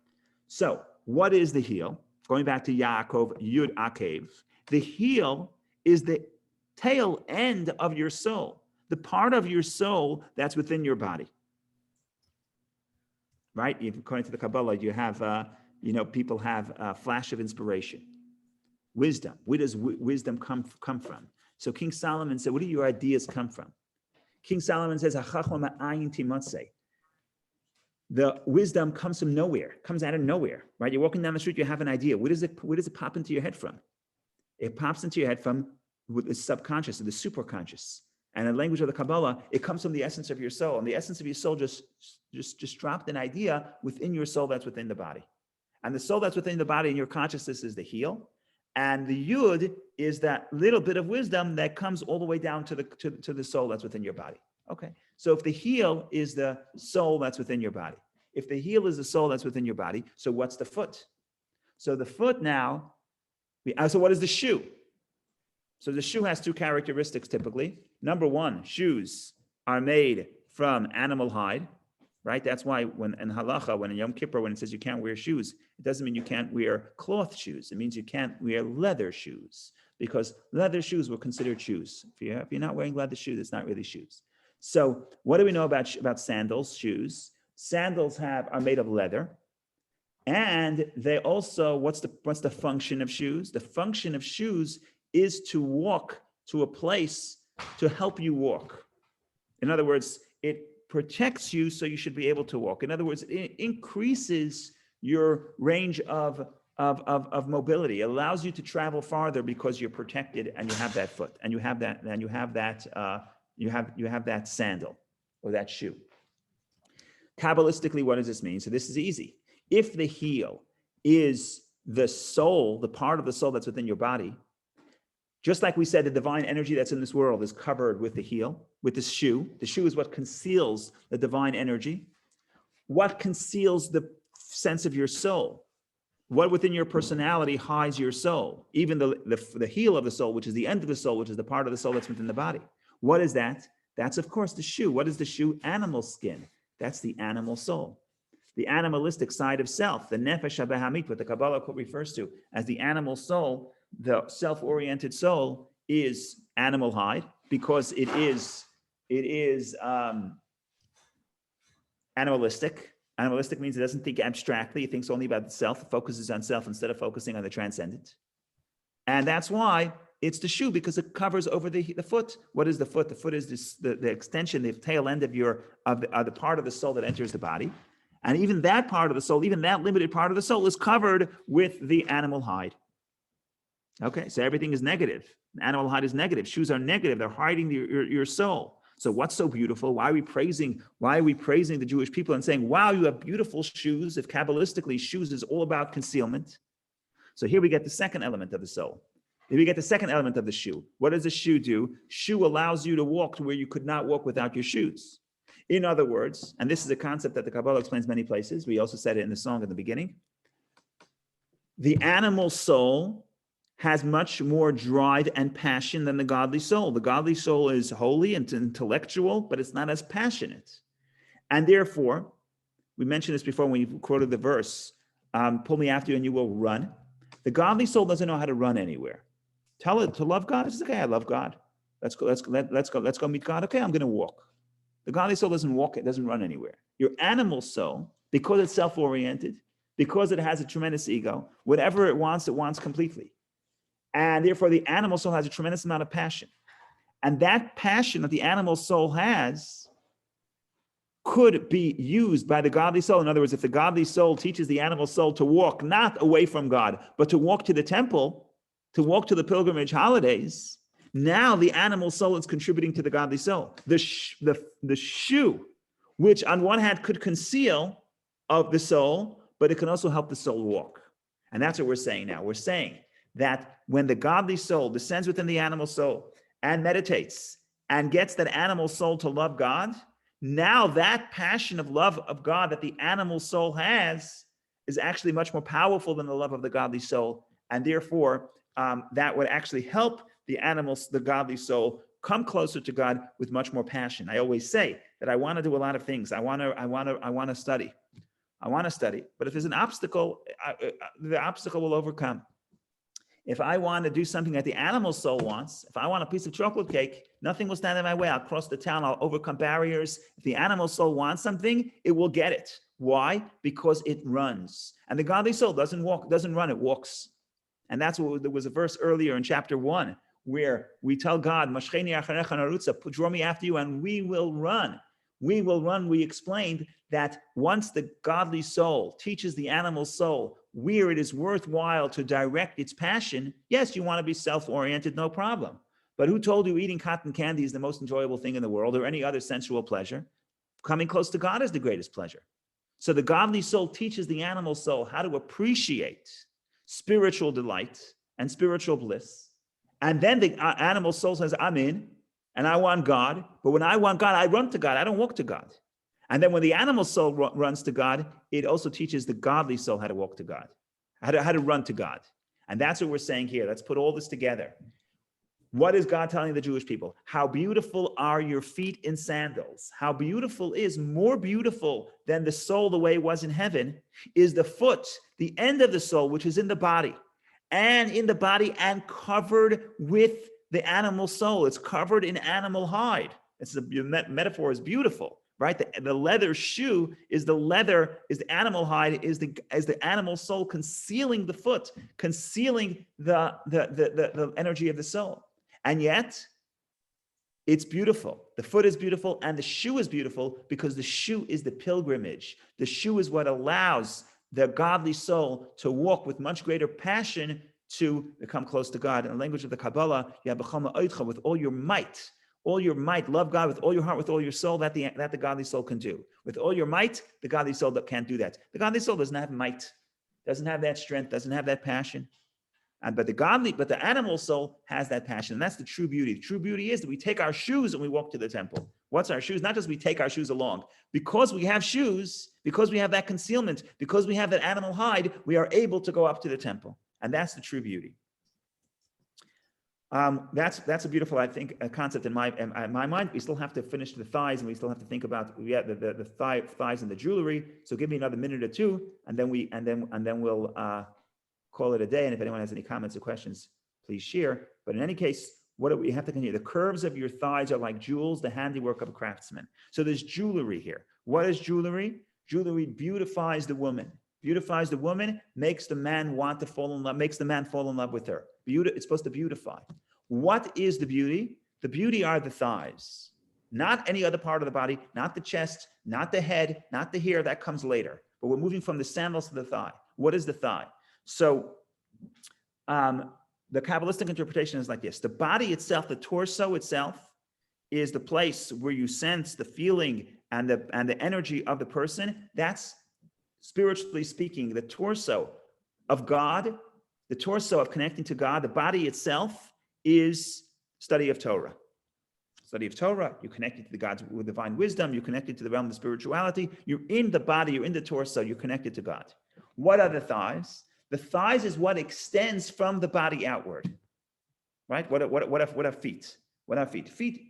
So what is the heel? Going back to Yaakov, Yud Akev. The heel is the tail end of your soul, the part of your soul that's within your body. Right? According to the Kabbalah, you have, people have a flash of inspiration. Wisdom. Where does wisdom come from? So King Solomon said, where do your ideas come from? King Solomon says, the wisdom comes from nowhere, comes out of nowhere, right? You're walking down the street, you have an idea. Where does it pop into your head from? It pops into your head from the subconscious or the superconscious. And in the language of the Kabbalah, it comes from the essence of your soul. And the essence of your soul just dropped an idea within your soul that's within the body. And the soul that's within the body in your consciousness is the heel. And the yud is that little bit of wisdom that comes all the way down to the soul that's within your body. Okay. So if the heel is the soul that's within your body, if the heel is the soul that's within your body, so what's the foot? So the foot now, so what is the shoe? So the shoe has two characteristics typically. Number one, shoes are made from animal hide, right? That's why when in halacha, when in Yom Kippur, when it says you can't wear shoes, it doesn't mean you can't wear cloth shoes. It means you can't wear leather shoes because leather shoes were considered shoes. If you're not wearing leather shoes, it's not really shoes. So what do we know about sandals, shoes? Sandals are made of leather. And they also, what's the function of shoes? The function of shoes is to walk to a place to help you walk. In other words, it protects you so you should be able to walk. In other words, it increases your range of mobility. It allows you to travel farther because you're protected and you have that foot and you have that sandal or that shoe. Kabbalistically, what does this mean? So this is easy. If the heel is the soul, the part of the soul that's within your body, just like we said, the divine energy that's in this world is covered with the heel, with the shoe. The shoe is what conceals the divine energy. What conceals the sense of your soul? What within your personality hides your soul? Even the heel of the soul, which is the end of the soul, which is the part of the soul that's within the body. What is that? That's, of course, the shoe. What is the shoe? Animal skin. That's the animal soul. The animalistic side of self, the nefesh habahamit, what the Kabbalah refers to as the animal soul, the self-oriented soul is animal hide because it is animalistic. Animalistic means it doesn't think abstractly. It thinks only about itself. It focuses on self instead of focusing on the transcendent. And that's why it's the shoe, because it covers over the foot. What is the foot? The foot is the extension, the tail end of the part of the soul that enters the body. And even that part of the soul, even that limited part of the soul is covered with the animal hide. Okay, so everything is negative. Animal hide is negative. Shoes are negative. They're hiding your soul. So what's so beautiful? Why are we praising the Jewish people and saying, wow, you have beautiful shoes, if Kabbalistically shoes is all about concealment? So here we get the second element of the soul. Here we get the second element of the shoe. What does the shoe do? Shoe allows you to walk to where you could not walk without your shoes. In other words, and this is a concept that the Kabbalah explains many places. We also said it in the song at the beginning. The animal soul has much more drive and passion than the godly soul. The godly soul is holy and intellectual, but it's not as passionate. And therefore, we mentioned this before when you quoted the verse, pull me after you and you will run. The godly soul doesn't know how to run anywhere. Tell it to love God. It's okay, I love God. Let's go meet God. Okay, I'm going to walk. The godly soul doesn't walk, it doesn't run anywhere. Your animal soul, because it's self-oriented, because it has a tremendous ego, whatever it wants completely. And therefore, the animal soul has a tremendous amount of passion. And that passion that the animal soul has could be used by the godly soul. In other words, if the godly soul teaches the animal soul to walk not away from God, but to walk to the temple, to walk to the pilgrimage holidays, now the animal soul is contributing to the godly soul. The shoe, which on one hand could conceal of the soul, but it can also help the soul walk. And that's what we're saying now. We're saying that when the godly soul descends within the animal soul and meditates and gets that animal soul to love God, now that passion of love of God that the animal soul has is actually much more powerful than the love of the godly soul. And therefore, that would actually help the godly soul come closer to God with much more passion. I always say that I want to do a lot of things. I want to study. But if there's an obstacle, the obstacle will overcome. If I want to do something that the animal soul wants, if I want a piece of chocolate cake, nothing will stand in my way. I'll cross the town. I'll overcome barriers. If the animal soul wants something, it will get it. Why? Because it runs. And the godly soul doesn't run, it walks. And that's what there was a verse earlier in chapter 1 where we tell God, Mashcheni acharecha narutza, draw me after you, and we will run. We will run. We explained that once the godly soul teaches the animal soul where it is worthwhile to direct its passion, yes, you want to be self-oriented, no problem. But who told you eating cotton candy is the most enjoyable thing in the world or any other sensual pleasure? Coming close to God is the greatest pleasure. So the godly soul teaches the animal soul how to appreciate spiritual delight and spiritual bliss. And then the animal soul says, I'm in, and I want God. But when I want God, I run to God. I don't walk to God. And then when the animal soul runs to God, it also teaches the godly soul how to walk to God, how to run to God. And that's what we're saying here. Let's put all this together. What is God telling the Jewish people? How beautiful are your feet in sandals? How beautiful is, more beautiful than the soul the way it was in heaven, is the foot, the end of the soul, which is in the body. And in the body and covered with the animal soul. It's covered in animal hide. The metaphor is beautiful, right? The leather shoe is the animal hide, is the animal soul concealing the foot, concealing the energy of the soul. And yet, it's beautiful. The foot is beautiful and the shoe is beautiful because the shoe is the pilgrimage. The shoe is what allows the godly soul to walk with much greater passion to become close to God. In the language of the Kabbalah, with all your might, love God with all your heart, with all your soul, that the godly soul can do. With all your might, the godly soul can't do that. The godly soul doesn't have might, doesn't have that strength, doesn't have that passion. But the animal soul has that passion. And that's the true beauty. The true beauty is that we take our shoes and we walk to the temple. What's our shoes? Not just we take our shoes along. Because we have shoes, because we have that concealment, because we have that animal hide, we are able to go up to the temple. And that's the true beauty. That's a beautiful, I think, a concept in my mind. We still have to finish the thighs, and we still have to think about the thighs and the jewelry. So give me another minute or two, and then we'll call it a day. And if anyone has any comments or questions, please share. But in any case, what do we have to continue? The curves of your thighs are like jewels, the handiwork of a craftsman. So there's jewelry here. What is jewelry? Jewelry beautifies the woman. Beautifies the woman, makes the man want to fall in love, makes the man fall in love with her. It's supposed to beautify. What is the beauty? The beauty are the thighs. Not any other part of the body, not the chest, not the head, not the hair, that comes later. But we're moving from the sandals to the thigh. What is the thigh? So the Kabbalistic interpretation is like this. The body itself, the torso itself, is the place where you sense the feeling and the energy of the person. That's, spiritually speaking, the torso of God, the torso of connecting to God. The body itself is study of Torah. Study of Torah, you're connected to God's with divine wisdom, you're connected to the realm of spirituality, you're in the body, you're in the torso, you're connected to God. What are the thighs? The thighs is what extends from the body outward, right? What are feet? What are feet? Feet,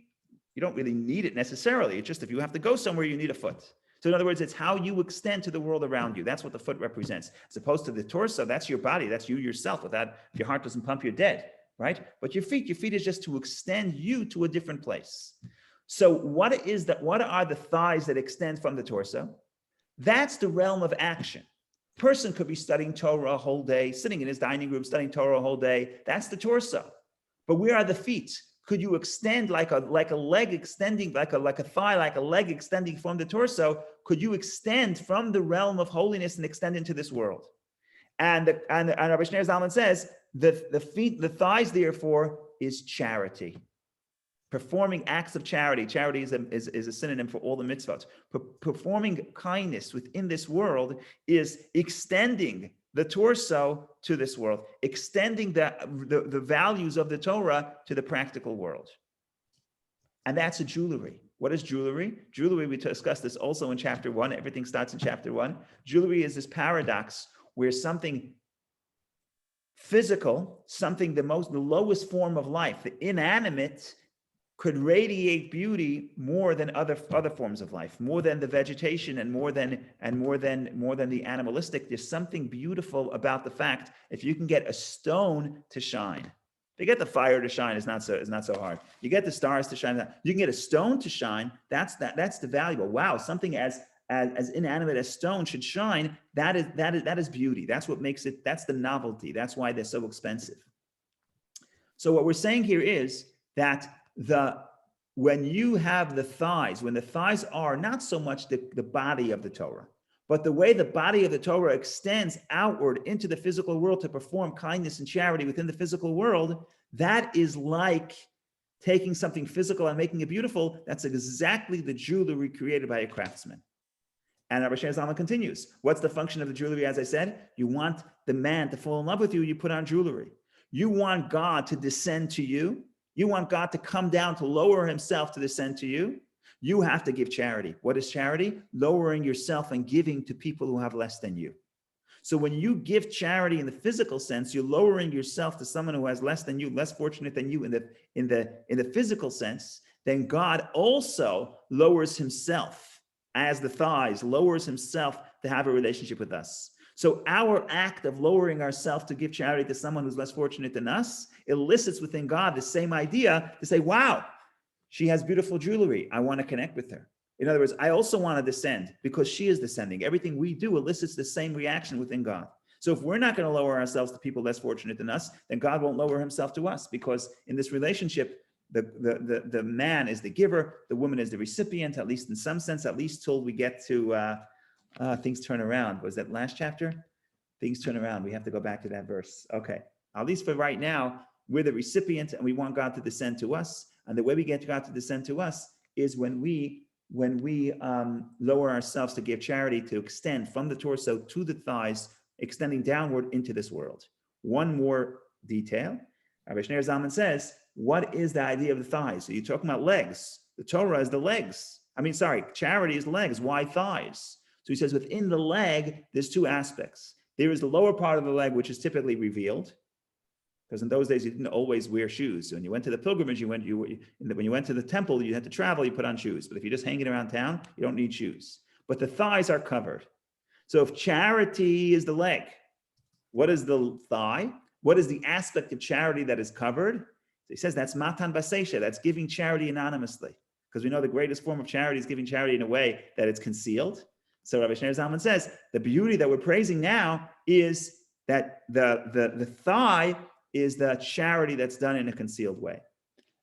you don't really need it necessarily. It's just if you have to go somewhere, you need a foot. So in other words, it's how you extend to the world around you. That's what the foot represents. As opposed to the torso, that's your body. That's you yourself. Without, if your heart doesn't pump, you're dead, right? But your feet is just to extend you to a different place. So what are the thighs that extend from the torso? That's the realm of action. Person could be studying Torah a whole day, sitting in his dining room, studying Torah a whole day. That's the torso. But where are the feet? could you extend like a leg extending, like a thigh, like a leg extending from the torso? Could you extend from the realm of holiness and extend into this world? And Rabbi Shneur Zalman says the feet, the thighs, therefore, is charity. Performing acts of charity. Charity is a synonym for all the mitzvot. Performing kindness within this world is extending the torso to this world, extending the values of the Torah to the practical world. And that's a jewelry. What is jewelry? Jewelry, we discussed this also in chapter 1. Everything starts in chapter 1. Jewelry is this paradox where something physical, something the lowest form of life, the inanimate, could radiate beauty more than other forms of life, more than the vegetation and more than the animalistic. There's something beautiful about the fact if you can get a stone to shine. To get the fire to shine is not so hard. You get the stars to shine. You can get a stone to shine. That's the valuable. Wow, something as inanimate as stone should shine. That is beauty. That's what makes it. That's the novelty. That's why they're so expensive. So what we're saying here is that when you have the thighs, when the thighs are not so much the body of the Torah, but the way the body of the Torah extends outward into the physical world to perform kindness and charity within the physical world, that is like taking something physical and making it beautiful. That's exactly the jewelry created by a craftsman. And Rabbi Shneur Zalman continues. What's the function of the jewelry? As I said, you want the man to fall in love with you, you put on jewelry. You want God to descend to you. You want God to come down, to lower himself to descend to you. You have to give charity. What is charity? Lowering yourself and giving to people who have less than you. So when you give charity in the physical sense, you're lowering yourself to someone who has less than you, less fortunate than you in the physical sense. Then God also lowers himself as the thighs, lowers himself to have a relationship with us. So our act of lowering ourselves to give charity to someone who's less fortunate than us elicits within God the same idea to say, wow, she has beautiful jewelry. I want to connect with her. In other words, I also want to descend because she is descending. Everything we do elicits the same reaction within God. So if we're not going to lower ourselves to people less fortunate than us, then God won't lower himself to us, because in this relationship, the man is the giver, the woman is the recipient, at least in some sense, at least till we get to things turn around. Was that last chapter? Things turn around. We have to go back to that verse. Okay. At least for right now, we're the recipient and we want God to descend to us. And the way we get God to descend to us is when we lower ourselves to give charity, to extend from the torso to the thighs, extending downward into this world. One more detail. Rabbi Shneur Zalman says, what is the idea of the thighs? So you're talking about legs. The Torah is the legs. Charity is legs. Why thighs? So he says within the leg, there's two aspects. There is the lower part of the leg, which is typically revealed, because in those days you didn't always wear shoes. So when you went to the pilgrimage, when you went to the temple, you had to travel, you put on shoes. But if you're just hanging around town, you don't need shoes. But the thighs are covered. So if charity is the leg, what is the thigh? What is the aspect of charity that is covered? So he says that's matan basesha, that's giving charity anonymously. Because we know the greatest form of charity is giving charity in a way that it's concealed. So Rabbi Shneur Zalman says the beauty that we're praising now is that the thigh is the charity that's done in a concealed way.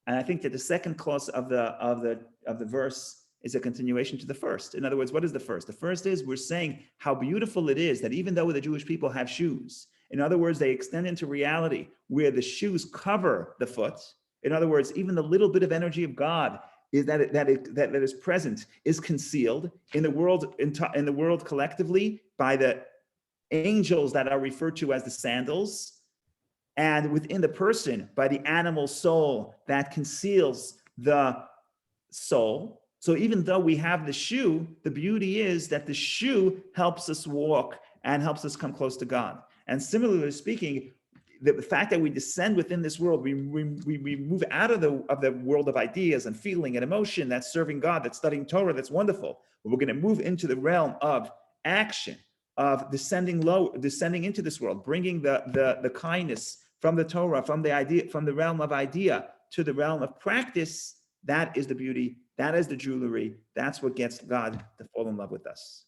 And I think that the second clause of the verse is a continuation to the first. In other words, what is the first? The first is we're saying how beautiful it is that even though the Jewish people have shoes, in other words, they extend into reality where the shoes cover the foot. In other words, even the little bit of energy of God is that is present is concealed in the world collectively by the angels that are referred to as the sandals, and within the person by the animal soul that conceals the soul. So even though we have the shoe, the beauty is that the shoe helps us walk and helps us come close to God. And similarly speaking, the fact that we descend within this world, we move out of the world of ideas and feeling and emotion, that's serving God, that's studying Torah, that's wonderful. But we're going to move into the realm of action, of descending into this world, bringing the kindness from the Torah, from the idea, from the realm of idea to the realm of practice. That is the beauty. That is the jewelry. That's what gets God to fall in love with us.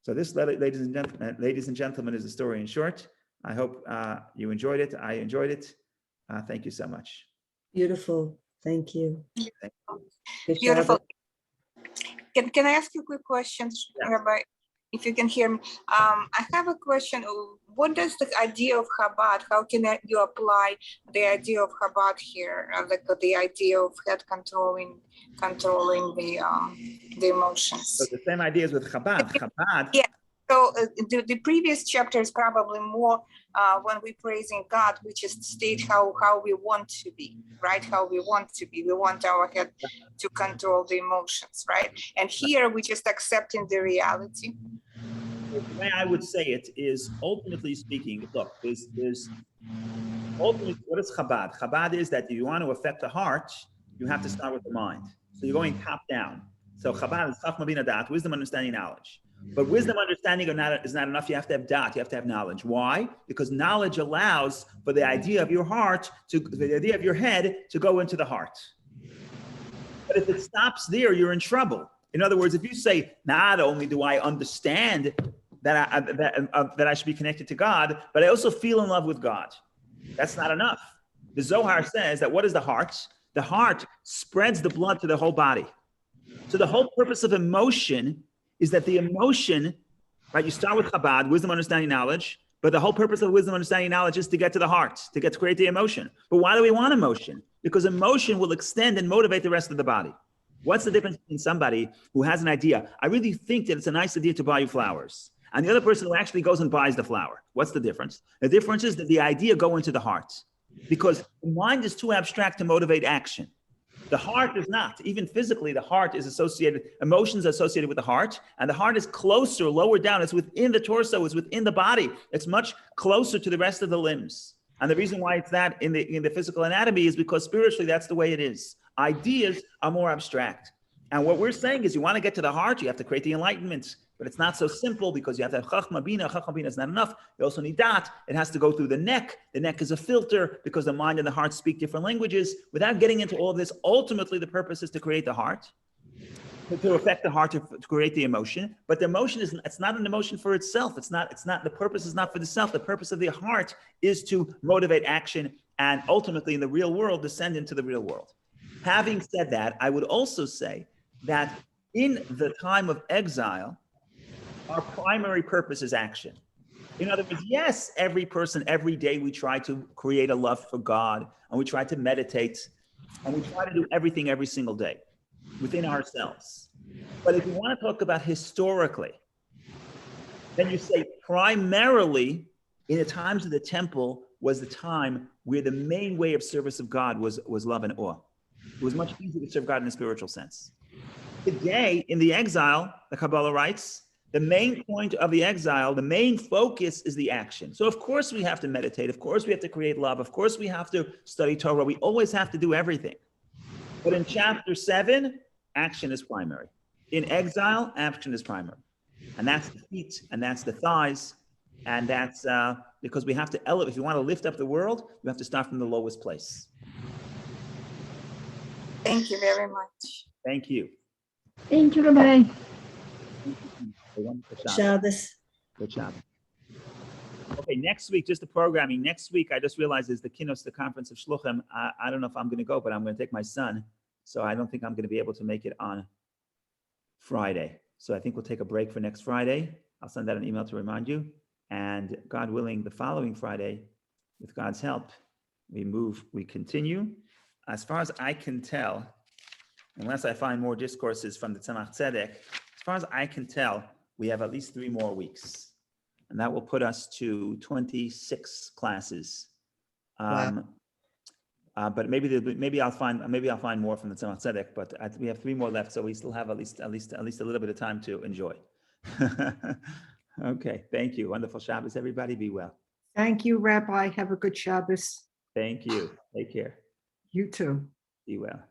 So this, ladies and gentlemen, is the story in short. I hope you enjoyed it. I enjoyed it. Thank you so much. Beautiful. Thank you. Good Beautiful. job. Can I ask you a quick question, Yeah. Rabbi? If you can hear me, I have a question. What does the idea of Chabad? How can you apply the idea of Chabad here? Like the idea of head controlling the emotions. So the same idea is with Chabad. Chabad. Yeah. So the previous chapter is probably more when we're praising God, we just state how we want to be, right? How we want to be. We want our head to control the emotions, right? And here we just accepting the reality. The way I would say it is, ultimately speaking, look, there's ultimately, what is Chabad? Chabad is that if you want to affect the heart, you have to start with the mind. So you're going top down. So Chabad is Chachma Bina Dat, wisdom, understanding, knowledge. But wisdom, understanding is not enough. You have to have Dat. You have to have knowledge. Why? Because knowledge allows for the idea of your heart the idea of your head to go into the heart. But if it stops there, you're in trouble. In other words, if you say, not only do I understand that I should be connected to God, but I also feel in love with God. That's not enough. The Zohar says that what is the heart? The heart spreads the blood to the whole body. So the whole purpose of emotion is that the emotion, right? You start with Chabad, wisdom, understanding, knowledge. But the whole purpose of wisdom, understanding, knowledge is to get to the heart, to create the emotion. But why do we want emotion? Because emotion will extend and motivate the rest of the body. What's the difference between somebody who has an idea? I really think that it's a nice idea to buy you flowers, and the other person who actually goes and buys the flower. What's the difference? The difference is that the idea go into the heart, because the mind is too abstract to motivate action. The heart is not. Even physically, the heart is associated, emotions are associated with the heart, and the heart is closer, lower down. It's within the torso, it's within the body. It's much closer to the rest of the limbs. And the reason why it's that in the physical anatomy is because spiritually, that's the way it is. Ideas are more abstract. And what we're saying is you want to get to the heart, you have to create the enlightenment. But it's not so simple because you have to have Chachma Bina. Chachma Bina is not enough. You also need Dat. It has to go through the neck. The neck is a filter because the mind and the heart speak different languages. Without getting into all of this, ultimately the purpose is to create the heart, to affect the heart, to create the emotion. But the emotion it's not an emotion for itself. It's not, the purpose is not for the self. The purpose of the heart is to motivate action and ultimately in the real world, descend into the real world. Having said that, I would also say that in the time of exile, our primary purpose is action. In other words, yes, every person, every day we try to create a love for God and we try to meditate and we try to do everything every single day within ourselves. But if you want to talk about historically, then you say primarily in the times of the temple was the time where the main way of service of God was love and awe. It was much easier to serve God in a spiritual sense. Today, in the exile, the Kabbalah writes, the main point of the exile, the main focus is the action. So of course we have to meditate. Of course we have to create love. Of course we have to study Torah. We always have to do everything. But in chapter 7, action is primary. In exile, action is primary. And that's the feet, and that's the thighs, and that's because we have to elevate. If you want to lift up the world, you have to start from the lowest place. Thank you very much. Thank you. Thank you, Rabbi. Shabbos. Good job. Okay, next week, just the programming. Next week, I just realized is the Kinos, the conference of Shluchim. I don't know if I'm going to go, but I'm going to take my son. So I don't think I'm going to be able to make it on Friday. So I think we'll take a break for next Friday. I'll send out an email to remind you. And God willing, the following Friday, with God's help, we continue. As far as I can tell, unless I find more discourses from the Tzemach Tzedek, as far as I can tell, we have at least 3 more weeks. And that will put us to 26 classes. Wow. But maybe I'll find more from the Tzemach Tzedek, but we have 3 more left, so we still have at least a little bit of time to enjoy. Okay, thank you. Wonderful Shabbos, everybody. Be well. Thank you, Rabbi. Have a good Shabbos. Thank you. Take care. You too. Be well.